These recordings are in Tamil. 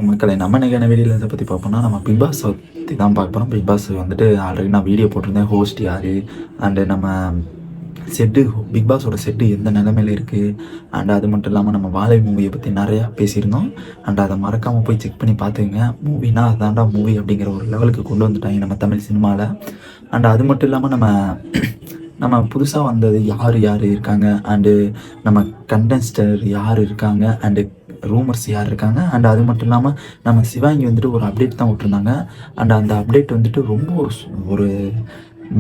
வணக்கம் மக்களை. நம்ம இன்னைக்கான வீடியோவில் இதை பற்றி பார்ப்போம்னா, நம்ம பிக் பாஸ் பற்றி தான் பார்க்க போகிறோம். பிக் பாஸ் வந்துட்டு ஆல்ரெடி நான் வீடியோ போட்டிருந்தேன். ஹோஸ்ட் யார், அண்டு நம்ம செட்டு, பிக் பாஸோட செட்டு எந்த நிலைமையில் இருக்குது, அண்ட் அது மட்டும் இல்லாமல் நம்ம வாழை மூவியை பற்றி நிறையா பேசியிருந்தோம். அண்ட் அதை மறக்காமல் போய் செக் பண்ணி பார்த்துக்குங்க. மூவினா அதான்டா மூவி அப்படிங்கிற ஒரு லெவலுக்கு கொண்டு வந்துட்டாங்க நம்ம தமிழ் சினிமாவில். அண்ட் அது மட்டும் இல்லாமல் நம்ம புதுசாக வந்தது யார் யார் இருக்காங்க, அண்டு நம்ம கண்டென்ஸ்டர் யார் இருக்காங்க, அண்டு ரூமர்ஸ் யார் இருக்காங்க, அண்ட் அது மட்டும் இல்லாமல் நம்ம சிவாங்கி வந்துட்டு ஒரு அப்டேட் தான் விட்டுருந்தாங்க. அண்ட் அந்த அப்டேட் வந்துட்டு ரொம்ப ஒரு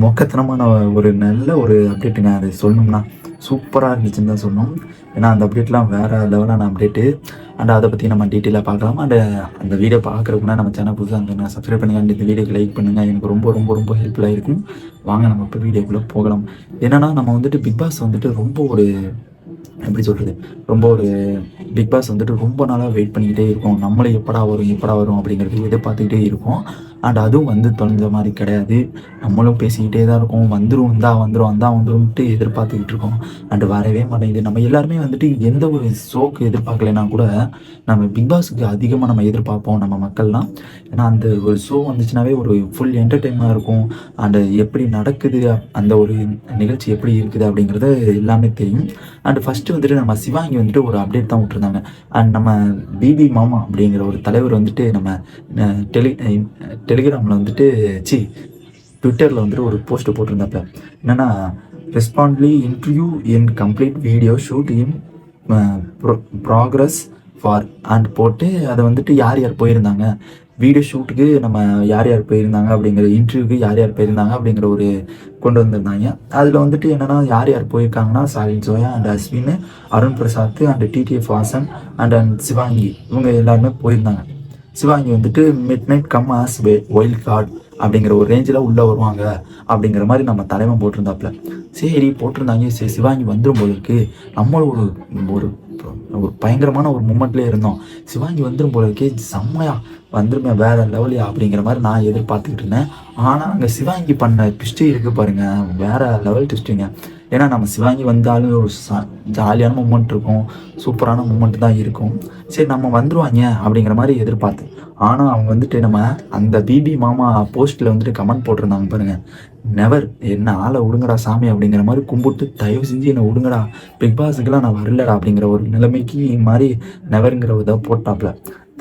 மொக்கத்தனமான ஒரு நல்ல ஒரு அப்டேட்டுங்க. அது சொல்லணும்னா சூப்பராக இருந்துச்சுன்னு தான் சொல்லணும். ஏன்னா அந்த அப்டேட்லாம் வேறு லெவலான அப்டேட்டு. அண்ட் அதை பற்றி நம்ம டீட்டெயிலாக பார்க்கலாம். அண்ட் அந்த வீடியோ பார்க்குறதுக்குன்னா நம்ம சேனல் புதுசாக இருந்ததுன்னா சப்ஸ்கிரைப் பண்ணுங்கள், இந்த வீடியோக்கு லைக் பண்ணுங்கள். எனக்கு ரொம்ப ரொம்ப ரொம்ப ஹெல்ப்ஃபுல்லாக இருக்கும். வாங்க நம்ம இப்போ வீடியோக்குள்ளே போகலாம். என்னென்னா நம்ம வந்துட்டு பிக் பாஸ் வந்துட்டு ரொம்ப ஒரு எப்படி சொல்கிறது, ரொம்ப ஒரு பிக் பாஸ் வந்துட்டு ரொம்ப நாளாக வெயிட் பண்ணிக்கிட்டே இருக்கோம். நம்மளே எப்படா வரும் அப்படிங்கிறது எதிர்பார்த்துக்கிட்டே இருக்கோம். அண்ட் அதுவும் வந்து தொலைஞ்ச மாதிரி கிடையாது. நம்மளும் பேசிக்கிட்டே தான் இருக்கோம். வந்துரும்ன்ட்டு எதிர்பார்த்துக்கிட்டு இருக்கோம். அண்டு வரவே மாட்டேங்குது. நம்ம எல்லாருமே வந்துட்டு எந்த ஒரு ஷோக்கு எதிர்பார்க்கலைன்னா கூட நம்ம பிக் பாஸுக்கு அதிகமாக நம்ம எதிர்பார்ப்போம் நம்ம மக்கள்லாம். ஏன்னா அந்த ஒரு ஷோ வந்துச்சுனாவே ஒரு ஃபுல் என்டர்டெயின்மெண்ட்டாக இருக்கும். அண்டு எப்படி நடக்குது, அந்த ஒரு நிகழ்ச்சி எப்படி இருக்குது அப்படிங்கிறது எல்லாமே தெரியும். அண்டு ஃபஸ்ட்டு வந்துட்டு நம்ம சிவாங்கி வந்துட்டு ஒரு அப்டேட் தான் விட்டுருந்தாங்க. அண்ட் நம்ம பிபி மாமா அப்படிங்கிற ஒரு தலைவர் வந்துட்டு நம்ம டெலிகிராமில் வந்துட்டு ட்விட்டரில் வந்துட்டு ஒரு போஸ்ட்டு போட்டிருந்தாப்ப, என்னென்னா ரெஸ்பாண்ட்லி interview in complete video shoot in progress for and போட்டு அதை வந்துட்டு யார் யார் போயிருந்தாங்க, வீடியோ ஷூட்டுக்கு நம்ம யார் யார் போயிருந்தாங்க அப்படிங்கிற, இன்டர்வியூக்கு யார் யார் போயிருந்தாங்க அப்படிங்கிற ஒரு கொண்டு வந்திருந்தாங்க. அதில் வந்துட்டு என்னென்னா யார் யார் போயிருக்காங்கன்னா Shalin Zoya and Ashwin, Arun Prasad and TTF Vasan and Sivaangi, இவங்க எல்லாருமே போயிருந்தாங்க. சிவாங்கி வந்துட்டு midnight come as wild card அப்படிங்கிற ஒரு ரேஞ்சில் உள்ளே வருவாங்க அப்படிங்கிற மாதிரி நம்ம தலைவன் போட்டிருந்தாப்புல. சரி போட்டிருந்தாங்க. சரி சிவாங்கி வந்துடும் போல இருக்கு, நம்மளும் ஒரு ஒரு பயங்கரமான ஒரு மூமெண்ட்லேயே இருந்தோம். சிவாங்கி வந்துடும் போல இருக்கே, செம்மையா வந்துருமே, வேற லெவலியா அப்படிங்கிற மாதிரி நான் எதிர்பார்த்துக்கிட்டு இருந்தேன். ஆனால் அங்கே சிவாங்கி பண்ண ட்விஸ்ட்டு இருக்குது பாருங்கள், வேற லெவல் ட்விஸ்ட்டுங்க. ஏன்னா நம்ம சிவாங்கி வந்தாலும் ஒரு ஜாலியான மூமெண்ட் இருக்கும், சூப்பரான மூமெண்ட் தான் இருக்கும். சரி நம்ம வந்துடுவாங்க அப்படிங்கிற மாதிரி எதிர்பார்த்து, ஆனால் அவங்க வந்துட்டு நம்ம அந்த பிபி மாமா போஸ்ட்டில் வந்துட்டு கமெண்ட் போட்டிருந்தாங்க பாருங்கள், நெவர், என்ன ஆளை விடுங்கடா சாமி அப்படிங்கிற மாதிரி கும்பிட்டு தயவு செஞ்சு என்னை விடுங்கடா, பிக் பாஸுக்கெல்லாம் நான் வரலடா அப்படிங்கிற ஒரு நிலைமைக்கு மாதிரி நெவருங்கிற இதை போட்டாப்புல.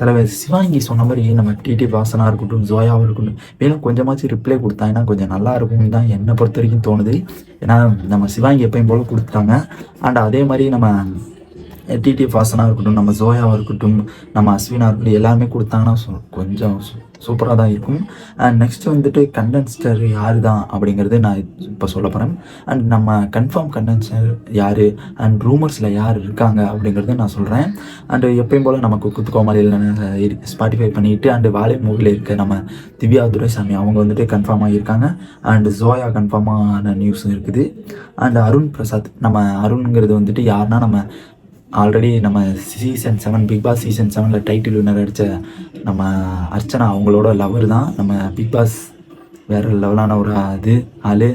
தலைவர் சிவாங்கி சொன்ன மாதிரி நம்ம டிடி வாசனாக இருக்கட்டும், ஜோயாவாக இருக்கட்டும், வேணும் கொஞ்சமாச்சும் ரிப்ளை கொடுத்தாங்கன்னா கொஞ்சம் நல்லா இருக்கும்னு தான் என்னை பொறுத்த வரைக்கும் தோணுது. ஏன்னா நம்ம சிவாங்கி எப்பயும் போல் கொடுத்துட்டாங்க. அண்ட் அதே மாதிரி நம்ம டிடி வாசனாக இருக்கட்டும், நம்ம ஜோயாவாக இருக்கட்டும், நம்ம அஸ்வினாக இருக்கட்டும், எல்லாருமே கொடுத்தாங்கன்னா கொஞ்சம் சூப்பராக தான் இருக்கும். அண்ட் நெக்ஸ்ட் வந்துட்டு கண்டென்ஸ்டர் யார் தான் அப்படிங்கிறது நான் இப்போ சொல்ல போகிறேன். அண்ட் நம்ம கன்ஃபார்ம் கண்டென்ஸ்டர் யார் அண்ட் ரூமர்ஸில் யார் இருக்காங்க அப்படிங்கிறத நான் சொல்கிறேன். அண்டு எப்பயும் போல் நம்ம குக்கு கோமாளியில் ஸ்பாட்டிஃபை பண்ணிவிட்டு அண்டு வாழை மூவியில் இருக்க நம்ம திவ்யா துரைசாமி அவங்க வந்துட்டு கன்ஃபார்மாக இருக்காங்க. அண்டு ஜோயா கன்ஃபார்மான நியூஸ் இருக்குது. அண்டு அருண் பிரசாத், நம்ம அருண்ங்கிறது வந்துட்டு யாருன்னா நம்ம ஆல்ரெடி நம்ம season 7 Bigg Boss season 7 title winner அடித்த நம்ம அர்ச்சனா அவங்களோட லவர் தான். நம்ம பிக் பாஸ் வேறு லெவலான ஒரு ஆள்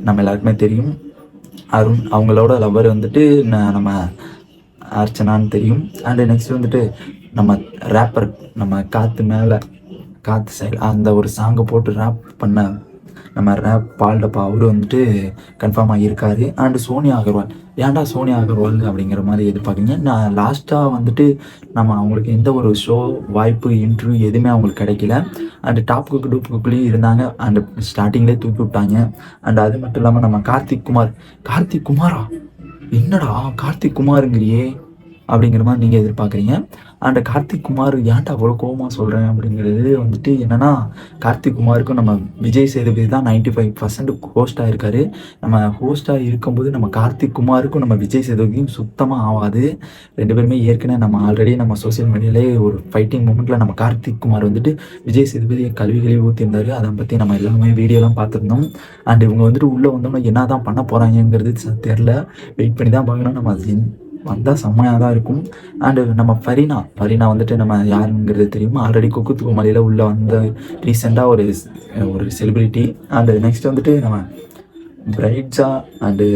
நம்ம எல்லாருக்குமே தெரியும். அருண் அவங்களோட லவர் வந்துட்டு நம்ம அர்ச்சனான்னு தெரியும். அண்டு நெக்ஸ்ட் வந்துட்டு நம்ம ரேப்பர், நம்ம காற்று சைடு அந்த ஒரு சாங்கை போட்டு ரேப் பண்ண நம்ம ரேப் பால்டப்பா அவரு வந்துட்டு கன்ஃபார்மாக இருக்கார். அண்டு சோனியா அகர்வால், ஏன்டா சோனியா அகர்வால் அப்படிங்கிற மாதிரி எதிர்பார்க்குறீங்க. நான் லாஸ்ட்டாக வந்துட்டு நம்ம அவங்களுக்கு எந்த ஒரு ஷோ வாய்ப்பு இன்டர்வியூ எதுவுமே அவங்களுக்கு கிடைக்கல. அண்டு டாப் குக்குள்ளேயும் இருந்தாங்க. அண்டு ஸ்டார்டிங்லேயே தூக்கி விட்டாங்க. அண்டு அது மட்டும் இல்லாமல் நம்ம கார்த்திக் குமாரா, என்னடா கார்த்திக் குமாருங்கிறியே அப்படிங்கிற மாதிரி நீங்கள் எதிர்பார்க்குறீங்க. அண்ட் கார்த்திக் குமார் ஏன்டா அவ்வளோ கோபமாக சொல்கிறேன் அப்படிங்கிறது வந்துட்டு என்னென்னா, கார்த்திக் குமாருக்கும் நம்ம விஜய் சேதுபதி தான் 95% ஹோஸ்ட்டாக இருக்கார். நம்ம ஹோஸ்ட்டாக இருக்கும்போது நம்ம கார்த்திக் குமாருக்கும் நம்ம விஜய் சேதுபதியும் சுத்தமாக ஆகாது. ரெண்டு பேருமே ஏற்கனவே நம்ம ஆல்ரெடி நம்ம சோசியல் மீடியாலே ஒரு ஃபைட்டிங் மூமெண்ட்டில் நம்ம கார்த்திக் குமார் வந்துட்டு விஜய் சேதுபதியை கழுவி ஊற்றிருந்தார். அதை பற்றி நம்ம எல்லாமே வீடியோலாம் பார்த்துருந்தோம். அண்ட் இவங்க வந்துட்டு உள்ளே வந்தோம்னா என்ன தான் பண்ண போகிறாங்கிறது தெரில, வெயிட் பண்ணி தான் பார்க்கணும். நம்ம வந்தால் செம்மையாக தான் இருக்கும். அண்டு நம்ம ஃபரீனா வந்துட்டு நம்ம யாருங்கிறது தெரியுமா, ஆல்ரெடி குக்கு கோமாளியில் உள்ளே வந்த ரீசெண்டாக ஒரு செலிப்ரிட்டி. அண்டு நெக்ஸ்ட் வந்துட்டு நம்ம பிரிட்ஜா அண்டு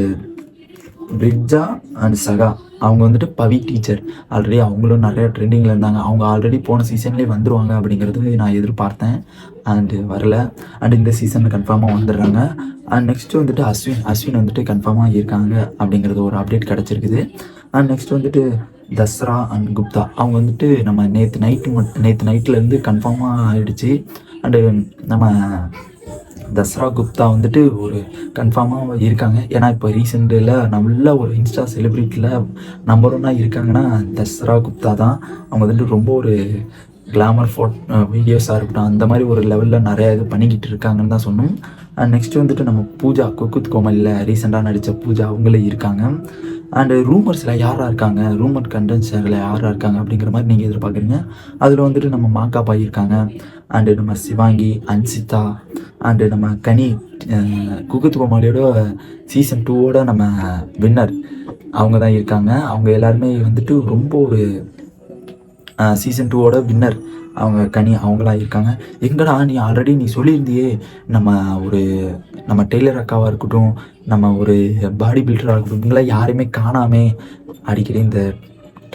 சகா அவங்க வந்துட்டு பவி டீச்சர் ஆல்ரெடி அவங்களும் நிறைய ட்ரெண்டிங்கில் இருந்தாங்க. அவங்க ஆல்ரெடி போன சீசன்லேயே வந்துடுவாங்க அப்படிங்கிறது நான் எதிர்பார்த்தேன். அண்டு வரல. அண்ட் இந்த சீசனில் கன்ஃபார்மாக வந்துடுறாங்க. அண்ட் நெக்ஸ்ட்டு வந்துட்டு அஸ்வின் வந்துட்டு கன்ஃபார்மாக இருக்காங்க அப்படிங்கிறது ஒரு அப்டேட் கிடச்சிருக்குது. அண்ட் நெக்ஸ்ட் வந்துட்டு தஸ்ரா அண்ட் குப்தா அவங்க வந்துட்டு நம்ம நேற்று நைட்லேருந்து கன்ஃபார்மாக ஆகிடுச்சு. அண்டு நம்ம தஸ்ரா குப்தா வந்துட்டு ஒரு கன்ஃபார்மாக இருக்காங்க. ஏன்னா இப்போ ரீசெண்டில் நல்ல ஒரு இன்ஸ்டா செலிப்ரிட்டியில் நம்பர் 1 இருக்காங்கன்னா தஸ்ரா குப்தா தான். அவங்க வந்துட்டு ரொம்ப ஒரு கிளாமர் வீடியோஸாக இருக்கட்டும் அந்த மாதிரி ஒரு லெவலில் நிறையா இது பண்ணிக்கிட்டு இருக்காங்கன்னு தான் சொன்னோம். அண்ட் நெக்ஸ்ட்டு வந்துட்டு நம்ம பூஜா குக்குத் கோமலில் ரீசெண்டாக நடித்த பூஜா அவங்களே இருக்காங்க. அண்டு ரூமர்ஸில் யாராக இருக்காங்க, ரூமர் கண்டென்ட்ஸில் யாராக இருக்காங்க அப்படிங்கிற மாதிரி நீங்கள் எதிர்பார்க்குறீங்க. அதில் வந்துட்டு நம்ம மாக்காப்பா இருக்காங்க. அண்டு நம்ம சிவாங்கி, அன்சிதா, அண்டு நம்ம கனி, குக்குத் கோமாளியோட சீசன் 2 நம்ம வின்னர் அவங்க தான் இருக்காங்க. அவங்க எல்லாருமே வந்துட்டு ரொம்ப ஒரு சீசன் 2 வின்னர் அவங்க கனி அவங்களாம் இருக்காங்க. எங்கடா நீ ஆல்ரெடி சொல்லியிருந்தியே நம்ம டெய்லர் அக்காவாக இருக்கட்டும், நம்ம ஒரு பாடி பில்டராக இருக்கட்டும், இவங்களாம் யாருமே காணாமே. அடிக்கடி இந்த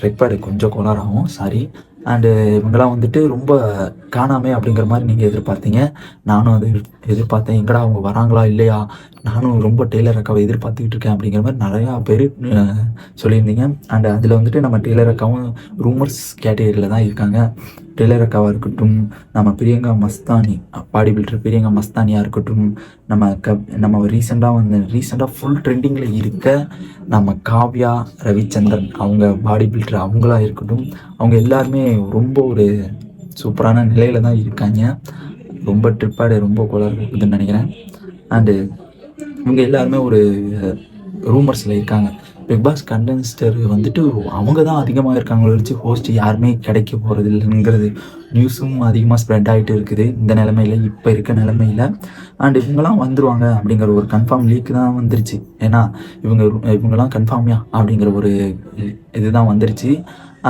ட்ரெக்பேடு கொஞ்சம் கோளாறாகும், சாரி. அண்டு இவங்கெல்லாம் வந்துட்டு ரொம்ப காணாமே அப்படிங்கிற மாதிரி நீங்கள் எதிர்பார்த்தீங்க. நானும் அதை எதிர்பார்த்தேன். எங்கடா அவங்க வராங்களா இல்லையா, நானும் ரொம்ப டெய்லர் அக்காவை எதிர்பார்த்துக்கிட்டு இருக்கேன் அப்படிங்கிற மாதிரி நிறையா பேர் சொல்லியிருந்தீங்க. அண்டு அதில் வந்துட்டு நம்ம டெய்லர் அக்காவும் ரூமர்ஸ் கேட்டகரியில் தான் இருக்காங்க. டெய்லர் அக்காவாக இருக்கட்டும், நம்ம பிரியங்கா மஸ்தானி பாடி பில்டர் பிரியங்கா மஸ்தானியாக இருக்கட்டும், நம்ம ரீசெண்டாக ஃபுல் ட்ரெண்டிங்கில் இருக்க நம்ம காவ்யா ரவிச்சந்திரன் அவங்க பாடி பில்டர் அவங்களாக இருக்கட்டும், அவங்க எல்லாருமே ரொம்ப ஒரு சூப்பரான நிலையில் தான் இருக்காங்க. ரொம்ப ட்ரிப்பாடு ரொம்ப கோளாறு இருக்குதுன்னு நினைக்கிறேன். அண்டு இவங்க எல்லாருமே ஒரு ரூமர்ஸில் இருக்காங்க. பிக் பாஸ் கண்டென்ஸ்டர் வந்துட்டு அவங்க தான் அதிகமாக இருக்காங்களோ வச்சு ஹோஸ்ட் யாருமே கிடைக்க போகிறது இல்லைங்கிறது நியூஸும் அதிகமாக ஸ்ப்ரெட் ஆகிட்டு இருக்குது இந்த நிலமையில், இப்போ இருக்க நிலமையில். அண்ட் இவங்கெல்லாம் வந்துடுவாங்க அப்படிங்கிற ஒரு கன்ஃபார்ம் லீக் தான் வந்துருச்சு. ஏன்னா இவங்கெல்லாம் கன்ஃபார்மியா அப்படிங்கிற ஒரு இதுதான் வந்துருச்சு.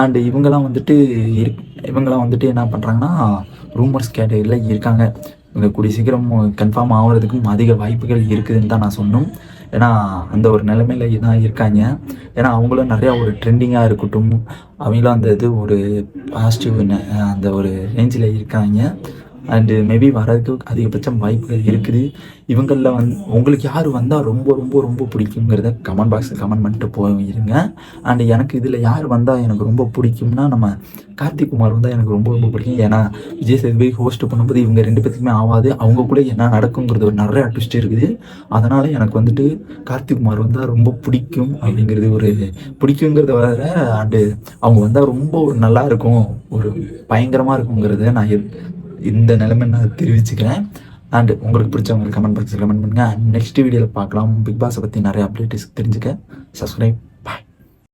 அண்டு இவங்கெல்லாம் வந்துட்டு என்ன பண்ணுறாங்கன்னா ரூமர்ஸ் கேட்டகரியில் இருக்காங்க. இவங்க கூடிய சீக்கிரம் கன்ஃபார்ம் ஆகிறதுக்கும் அதிக வாய்ப்புகள் இருக்குதுன்னு தான் நான் சொன்னோம். ஏன்னா அந்த ஒரு நிலைமையில தான் இருக்காங்க. ஏன்னா அவங்களும் நிறையா ஒரு ட்ரெண்டிங்காக இருக்கட்டும், அவங்களும் அந்த இது ஒரு பாசிட்டிவ் அந்த ஒரு ரேஞ்சில் இருக்காங்க. அண்டு மேபி வர்றதுக்கு அதிகபட்சம் வாய்ப்புகள் இருக்குது. இவங்களில் உங்களுக்கு யார் வந்தால் ரொம்ப ரொம்ப ரொம்ப பிடிக்குங்கிறத கமெண்ட் பாக்ஸில் கமெண்ட் பண்ணிட்டு போயிருங்க. அண்டு எனக்கு இதில் யார் வந்தால் எனக்கு ரொம்ப பிடிக்கும்னா நம்ம கார்த்திக் குமார் வந்தால் எனக்கு ரொம்ப ரொம்ப பிடிக்கும். ஏன்னா விஜய் சேதுபதி ஹோஸ்ட் பண்ணும்போது இவங்க 2 பேத்துக்குமே ஆகாது, அவங்க கூட என்ன நடக்குங்கிறது ஒரு நிறையா ட்விஸ்ட் இருக்குது. அதனால் எனக்கு வந்துட்டு கார்த்திக் குமார் வந்தால் ரொம்ப பிடிக்கும் அப்படிங்கிறது ஒரு பிடிக்குங்கிறத வர. அண்டு அவங்க வந்தால் ரொம்ப ஒரு நல்லா இருக்கும், ஒரு பயங்கரமாக இருக்குங்கிறத நான் இந்த நிலைமை நான் தெரிவிச்சுக்கிறேன். அண்ட் உங்களுக்கு பிடிச்சவங்க கமெண்ட் பாக்ஸில் கமெண்ட் பண்ணுங்கள். நெக்ஸ்ட் வீடியோவில் பார்க்கலாம். பிக் பாஸை பற்றி நிறைய அப்டேட்ஸ் தெரிஞ்சுக்க சப்ஸ்கிரைப்